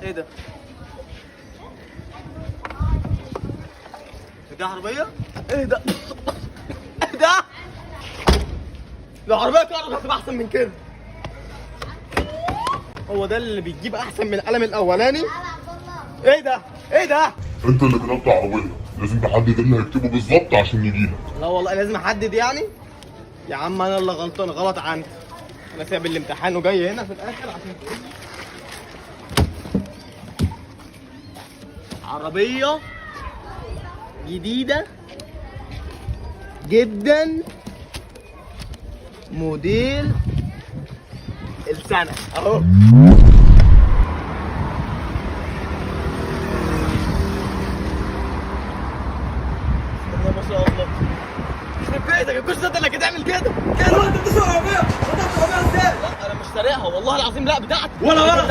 ايه ده؟ ده عربية؟ ايه ده؟ ايه ده؟ العربية كهرباء هتبقى أحسن من كده. هو ده اللي بيجيب أحسن من القلم الأولاني؟ ايه ده؟ ايه ده؟ انت اللي كتبت عربيه، لازم تحدد اللي هيكتبه بالظبط عشان يجيلك. لا والله لازم أحدد يعني؟ يا عم أنا اللي غلطان، غلط عندي. أنا سايب الامتحان وجاي هنا في الآخر عشان عربية جديدة جدا موديل السنة اهو. ما شاء الله. يخرب بيتك الكرسي ده اللي هتعمل كده كده. انت بتسوق عربيه؟ انت بتسوق عربيه ازاي؟ لا انا مش سارقها والله العظيم، لا بتاعتي. ولا خلاص